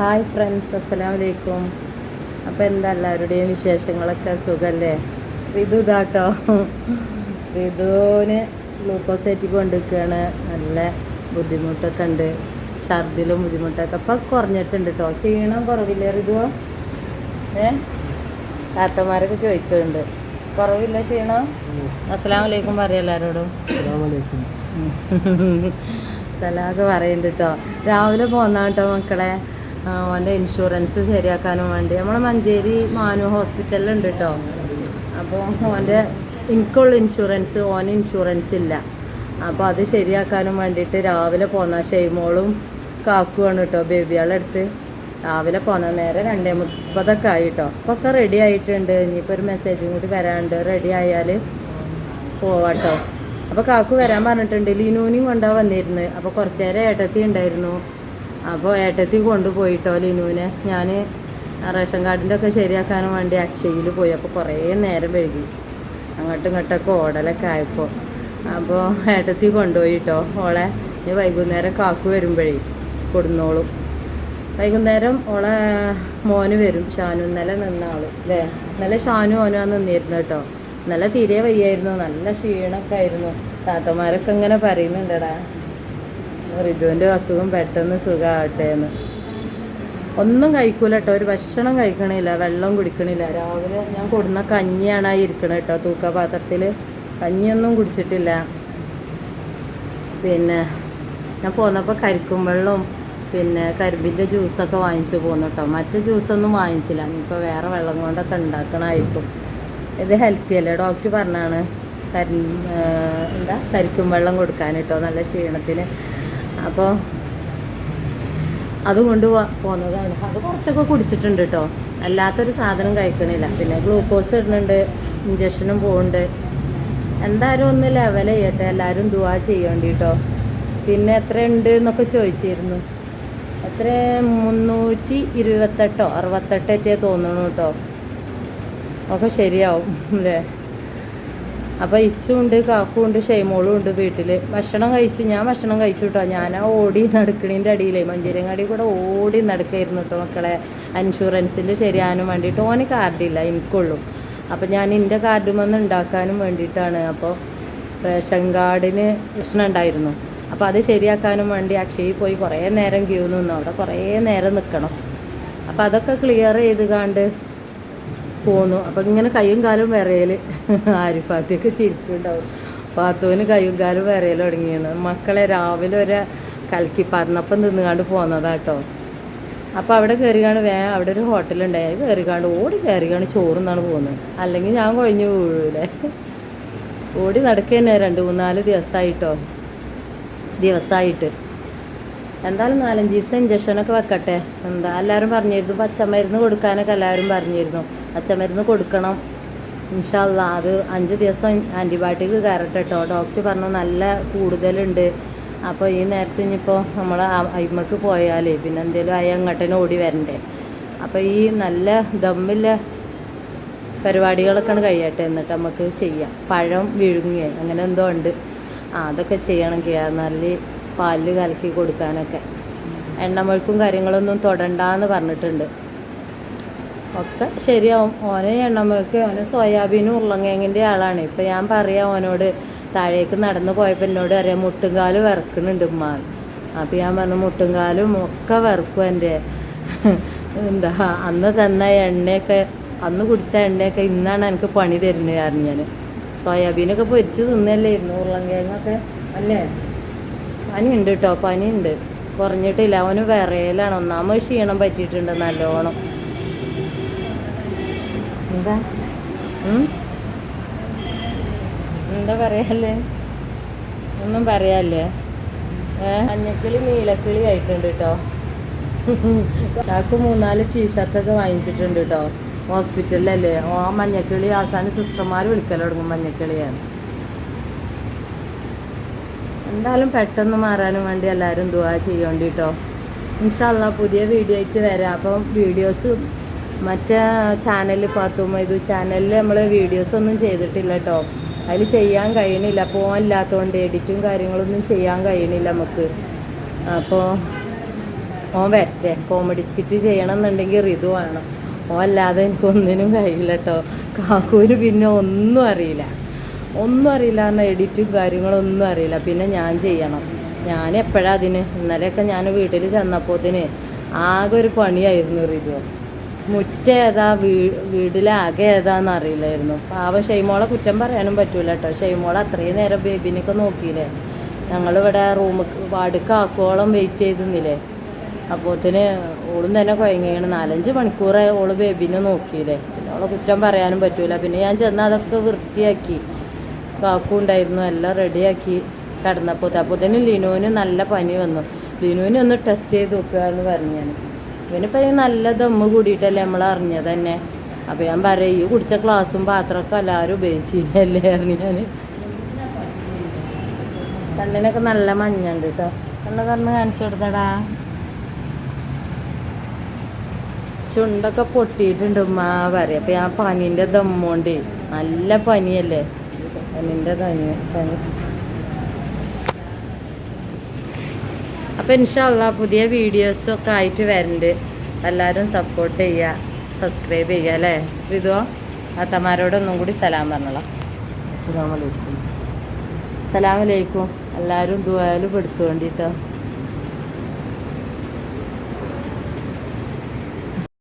Hi friends, അസ്സലാമു അലൈക്കും. അപ്പോൾ എന്താ എല്ലാവരുടെയും വിശേഷങ്ങളൊക്കെ സുഖമല്ലേ? ഋതു ഇതാട്ടോ, ഋതുവിന് ഗ്ലൂക്കോസ് കയറ്റി കൊണ്ടിരിക്കുകയാണ്. നല്ല ബുദ്ധിമുട്ടൊക്കെ ഉണ്ട്, ഛർദിലും ബുദ്ധിമുട്ടൊക്കെ അപ്പം കുറഞ്ഞിട്ടുണ്ട് കേട്ടോ. ക്ഷീണം കുറവില്ല ഋതുവോ? താത്തമാരൊക്കെ ചോദിക്കുന്നുണ്ട്, കുറവില്ല ക്ഷീണം? അസ്സലാമു അലൈക്കും പറയാം എല്ലാവരോടും. സലാഹ് പറയുന്നുണ്ട് കേട്ടോ. രാവിലെ പോന്നാ കേട്ടോ മക്കളെ, അവൻ്റെ ഇൻഷുറൻസ് ശരിയാക്കാനും വേണ്ടി നമ്മളെ മഞ്ചേരി മാനു ഹോസ്പിറ്റലിലുണ്ട് കേട്ടോ. അപ്പോൾ അവൻ്റെ എനിക്കുള്ള ഇൻഷുറൻസ്, ഓന് ഇൻഷുറൻസ് ഇല്ല. അപ്പോൾ അത് ശരിയാക്കാനും വേണ്ടിയിട്ട് രാവിലെ പോന്ന ഷെയ്മോളും കാക്കുവാണ് കേട്ടോ. ബേബിയാളെടുത്ത് രാവിലെ പോന്ന നേരെ 2:30 ആയി കേട്ടോ. അപ്പോൾ ഒക്കെ റെഡി ആയിട്ടുണ്ട്. ഇനിയിപ്പോൾ ഒരു മെസ്സേജും കൂടി വരാനുണ്ട്. റെഡി ആയാൽ പോവാട്ടോ. അപ്പോൾ കാക്കു വരാൻ പറഞ്ഞിട്ടുണ്ട്. ലിനൂനെയും കൊണ്ടാണ് വന്നിരുന്നത്. അപ്പോൾ കുറച്ച് നേരം ഏട്ടത്തി ഉണ്ടായിരുന്നു. അപ്പോൾ ഏട്ടത്തി കൊണ്ടുപോയിട്ടോ ലിനുവിനെ. ഞാൻ റേഷൻ കാർഡിൻ്റെ ഒക്കെ ശരിയാക്കാനും വേണ്ടി അക്ഷയയിൽ പോയി. അപ്പോൾ കുറേ നേരം വൈകി, അങ്ങോട്ടും ഇങ്ങോട്ടൊക്കെ ഓടലൊക്കെ ആയപ്പോൾ. അപ്പോൾ ഏട്ടത്തി കൊണ്ടുപോയി കേട്ടോ ഓളെ. ഇനി വൈകുന്നേരം കാക്കു വരുമ്പോഴേ കൊടുന്നോളും. വൈകുന്നേരം ഓളെ മോന് വരും, ഷാനു. ഇന്നലെ നിന്ന ആൾ അല്ലേ? ഇന്നലെ ഷാനു ഓനാ നിന്നിരുന്നു കേട്ടോ. ഇന്നലെ തീരെ വയ്യായിരുന്നു, നല്ല ക്ഷീണമൊക്കെ ആയിരുന്നു. താത്തമാരൊക്കെ ഇങ്ങനെ പറയുന്നുണ്ടടാ, ഋതുവിൻ്റെ അസുഖം പെട്ടെന്ന് സുഖമാകട്ടെ എന്ന്. ഒന്നും കഴിക്കൂല കേട്ടോ, ഒരു ഭക്ഷണം കഴിക്കണില്ല, വെള്ളം കുടിക്കണില്ല. രാവിലെ ഞാൻ കൊടുന്ന കഞ്ഞിയാണ് ആ ഇരിക്കണത് കേട്ടോ, തൂക്കപാത്രത്തിൽ. കഞ്ഞിയൊന്നും കുടിച്ചിട്ടില്ല. പിന്നെ ഞാൻ പോന്നപ്പോൾ കരിക്കും വെള്ളവും പിന്നെ കരിമ്പിൻ്റെ ജ്യൂസൊക്കെ വാങ്ങിച്ചു പോന്നു കേട്ടോ. മറ്റു ജ്യൂസൊന്നും വാങ്ങിച്ചില്ല. ഇനിയിപ്പോൾ വേറെ വെള്ളം കൊണ്ടൊക്കെ ഉണ്ടാക്കണമായിരിക്കും. ഇത് ഹെൽത്തി അല്ലേ, ഡോക്ടർ പറഞ്ഞാണ് കരിക്കും വെള്ളം കൊടുക്കാൻ കേട്ടോ, നല്ല ക്ഷീണത്തിന്. അപ്പോൾ അതുകൊണ്ട് പോകുന്നതാണ്. അത് കുറച്ചൊക്കെ കുടിച്ചിട്ടുണ്ട് കേട്ടോ. അല്ലാത്തൊരു സാധനം കഴിക്കണില്ല. പിന്നെ ഗ്ലൂക്കോസ് ഇടുന്നുണ്ട്, ഇഞ്ചക്ഷനും പോകുന്നുണ്ട്. എന്തായാലും ഒന്ന് ലെവൽ ചെയ്യട്ടെ, എല്ലാവരും ദുആ ചെയ്യേണ്ടി കേട്ടോ. പിന്നെ എത്ര ഉണ്ട് എന്നൊക്കെ ചോദിച്ചിരുന്നു. എത്ര 328 68 തോന്നണു കേട്ടോ. ഒക്കെ ശരിയാവും അല്ലേ? അപ്പോൾ ഇച്ചും ഉണ്ട്, കാക്കും ഉണ്ട്, ഷെയ്മോളും ഉണ്ട് വീട്ടിൽ. ഭക്ഷണം കഴിച്ചു, ഞാൻ ഭക്ഷണം കഴിച്ചു കേട്ടോ. ഞാൻ ഓടി നടക്കണീൻ്റെ അടിയിലേ മഞ്ചേരിയങ്ങാടി കൂടെ ഓടി നടക്കായിരുന്നു കേട്ടോ മക്കളെ. ഇൻഷുറൻസിൻ്റെ ശരിയാകാനും വേണ്ടിയിട്ട്. ഓന് കാർഡില്ല, എനിക്കുള്ളൂ. അപ്പോൾ ഞാൻ എൻ്റെ കാർഡുമെന്ന് ഉണ്ടാക്കാനും വേണ്ടിയിട്ടാണ്. അപ്പോൾ റേഷൻ കാർഡിന് പ്രശ്നം ഉണ്ടായിരുന്നു. അപ്പോൾ അത് ശരിയാക്കാനും വേണ്ടി അക്ഷയയിൽ പോയി കുറേ നേരം ക്യൂ നിന്നു. അവിടെ കുറേ നേരം നിൽക്കണം. അപ്പോൾ അതൊക്കെ ക്ലിയർ ചെയ്ത് കണ്ട് പോന്നു. അപ്പം ഇങ്ങനെ കയ്യും കാലും വിറയൽ. ആരിഫാത്തിയൊക്കെ ചിരിക്കുന്നുണ്ടാവും. പാത്തുവിന് കയ്യും കാലും വിറയൽ തുടങ്ങിയാണ്. മക്കളെ രാവിലെ ഒരു കലക്കി പറഞ്ഞപ്പം തിന്നുകാണ്ട് പോന്നതാട്ടോ. അപ്പോൾ അവിടെ കയറിക്കാണ്ട് അവിടെ ഒരു ഹോട്ടലുണ്ടായി. കയറിക്കാണ്ട് ഓടി കയറിക്കാണ്ട് ചോറുന്നാണ് പോകുന്നത്. അല്ലെങ്കിൽ ഞാൻ കൊഴിഞ്ഞു വീഴൂലേ. ഓടി നടക്കുക തന്നെ 2-3 ദിവസമായിട്ട്. എന്തായാലും 4-5 ദിവസം ഇഞ്ചക്ഷനൊക്കെ വെക്കട്ടെ. എന്താ എല്ലാവരും പറഞ്ഞിരുന്നു, പച്ചമരുന്ന് കൊടുക്കാനൊക്കെ എല്ലാവരും പറഞ്ഞിരുന്നു. പച്ചമരുന്ന് കൊടുക്കണം ഇൻഷാ അല്ലാ. അത് 5 ദിവസം ആൻറ്റിബയോട്ടിക് കയറട്ടെ കേട്ടോ. ഡോക്ടർ പറഞ്ഞു നല്ല കൂടുതലുണ്ട്. അപ്പോൾ ഈ നേരത്തെ ഇനിയിപ്പോൾ നമ്മൾ അയിമക്ക് പോയാലേ പിന്നെ എന്തെങ്കിലും ആയി അങ്ങോട്ടേനെ ഓടി വരണ്ടേ. അപ്പോൾ ഈ നല്ല ദമ്മില്ല പരിപാടികളൊക്കെ കഴിയട്ടെ, എന്നിട്ട് നമുക്ക് ചെയ്യാം. പഴം വിഴുങ്ങുക അങ്ങനെ എന്തോ ഉണ്ട്. അതൊക്കെ ചെയ്യണമെങ്കിൽ നല്ല പാലിൽ കലക്കി കൊടുക്കാനൊക്കെ. എണ്ണമെഴുക്കും കാര്യങ്ങളൊന്നും തൊടണ്ടെന്ന് പറഞ്ഞിട്ടുണ്ട്. ഒക്കെ ശരിയാവും. ഓന് എണ്ണമെഴുക്ക്, ഓന് സോയാബീനും ഉരുളങ്കിഴങ്ങിൻ്റെ ആളാണ്. ഇപ്പം ഞാൻ പറയാം ഓനോട്, താഴേക്ക് നടന്ന് പോയപ്പോൾ എന്നോട് അറിയാം മുട്ടുംകാല് വിറക്കുന്നുണ്ട് ഉമ്മ. അപ്പം ഞാൻ പറഞ്ഞു മുട്ടുംകാലും ഒക്കെ വിറക്കും എൻ്റെ. എന്താ അന്ന് തന്ന എണ്ണയൊക്കെ, അന്ന് കുടിച്ച എണ്ണയൊക്കെ ഇന്നാണ് എനിക്ക് പണി തരുന്നത് കാരണം ഞാൻ. സോയാബീനൊക്കെ പൊരിച്ച് തിന്നല്ലായിരുന്നു, ഉരുളങ്കിഴങ്ങൊക്കെ അല്ലേ. പനിയുണ്ട് കേട്ടോ, പനിയുണ്ട്, കുറഞ്ഞിട്ടില്ല. അവന് വിറയലാണ്. ഒന്നാമത് ക്ഷീണം പറ്റിയിട്ടുണ്ട് നല്ലോണം. എന്താ എന്താ പറയാല്ലേ? ഒന്നും പറയാല്ലേ? മഞ്ഞക്കിളി നീലക്കിളി ആയിട്ടുണ്ട് കേട്ടോ. കാക്ക് 3-4 ടീഷർട്ടൊക്കെ വാങ്ങിച്ചിട്ടുണ്ട് കേട്ടോ. ഹോസ്പിറ്റലിലല്ലേ ആ മഞ്ഞക്കിളി. അവസാനം സിസ്റ്റർമാർ വിളിക്കൽ തുടങ്ങും മഞ്ഞക്കിളിയാണ്. എന്തായാലും പെട്ടെന്ന് മാറാനും വേണ്ടി എല്ലാവരും ദുആ ചെയ്യേണ്ടി കേട്ടോ. ഇൻഷാ അല്ലാ പുതിയ വീഡിയോ ആയിട്ട് വരാം. അപ്പം വീഡിയോസ് മറ്റേ ചാനലിൽ പാത്തുമ്മ ചാനലിൽ നമ്മൾ വീഡിയോസ് ഒന്നും ചെയ്തിട്ടില്ല കേട്ടോ. അതിൽ ചെയ്യാൻ കഴിയണില്ല, ഫോണില്ലാത്തതുകൊണ്ട് എഡിറ്റും കാര്യങ്ങളൊന്നും ചെയ്യാൻ കഴിയണില്ല നമുക്ക്. അപ്പോൾ ഓൻ വരട്ടെ. കോമഡി സ്കിറ്റ് ചെയ്യണമെന്നുണ്ടെങ്കിൽ റിതു വേണം. ഓൻ അല്ലാതെ എനിക്കൊന്നിനും കഴിയില്ല കേട്ടോ. കാക്കൂന് പിന്നെ ഒന്നും അറിയില്ല കാരണം എഡിറ്റും കാര്യങ്ങളൊന്നും അറിയില്ല. പിന്നെ ഞാൻ ചെയ്യണം. ഞാൻ എപ്പോഴാണ് അതിന്. ഇന്നലെയൊക്കെ ഞാൻ വീട്ടിൽ ചെന്നപ്പോത്തിന് ആകെ ഒരു പണിയായിരുന്നു റിതു. മുറ്റേതാ വീട്ടിലാകെ ഏതാന്ന് അറിയില്ലായിരുന്നു. പാവം ഷെയ്മോളെ കുറ്റം പറയാനും പറ്റൂല കേട്ടോ. ഷെയ്മോളെ അത്രയും നേരം ബേബിനൊക്കെ നോക്കിയില്ലേ. ഞങ്ങളിവിടെ വാർഡിക്ക് ആക്കുവോളം വെയിറ്റ് ചെയ്തിരുന്നില്ലേ. അപ്പോത്തിന് ഓളും തന്നെ കുഴങ്ങിയാണ്. 4-5 മണിക്കൂർ ഓള് ബേബിനെ നോക്കിയില്ലേ. പിന്നെ ഓളെ കുറ്റം പറയാനും പറ്റൂല. പിന്നെ ഞാൻ ചെന്ന് അതൊക്കെ വൃത്തിയാക്കി. കാക്കു ഉണ്ടായിരുന്നു, എല്ലാം റെഡിയാക്കി അപ്പോത്തിന് ലിനുവിന് നല്ല പനി വന്നു. ലിനുവിനെ ഒന്ന് ടെസ്റ്റ് ചെയ്ത് നോക്കുക എന്ന് പറഞ്ഞു ഞാൻ. ഇവനിപ്പോൾ നല്ല ദമ്മ് കൂടിയിട്ടല്ലേ നമ്മൾ അറിഞ്ഞത് തന്നെ. അപ്പോൾ ഞാൻ പറയാം, ഈ കുടിച്ച ഗ്ലാസും പാത്രമൊക്കെ എല്ലാവരും ഉപയോഗിച്ചില്ലേ അറിഞ്ഞു ഞാൻ. കണ്ണിനൊക്കെ നല്ല മഞ്ഞുണ്ട് കേട്ടോ. കണ്ണ് കാണിച്ചു കൊടുത്തടാ. ചുണ്ടൊക്കെ പൊട്ടിയിട്ടുണ്ട് ഉമ്മ പറയാം. അപ്പോൾ ഞാൻ പനീൻ്റെ ദമ്മുണ്ട്. നല്ല പനിയല്ലേ, പനീൻ്റെ പനി. അപ്പോൾ ഇൻഷാ അല്ലാഹ് പുതിയ വീഡിയോസൊക്കെ ആയിട്ട് വരുന്നുണ്ട്. എല്ലാവരും സപ്പോർട്ട് ചെയ്യുക, സബ്സ്ക്രൈബ് ചെയ്യുക അല്ലേ. റിതുവോ അത്തമാരോടൊന്നും കൂടി സലാം പറഞ്ഞോളാം. അസ്സലാമലൈക്കും. എല്ലാവരും ദുആയിൽ പെടുത്തുകൊണ്ടിട്ടോ.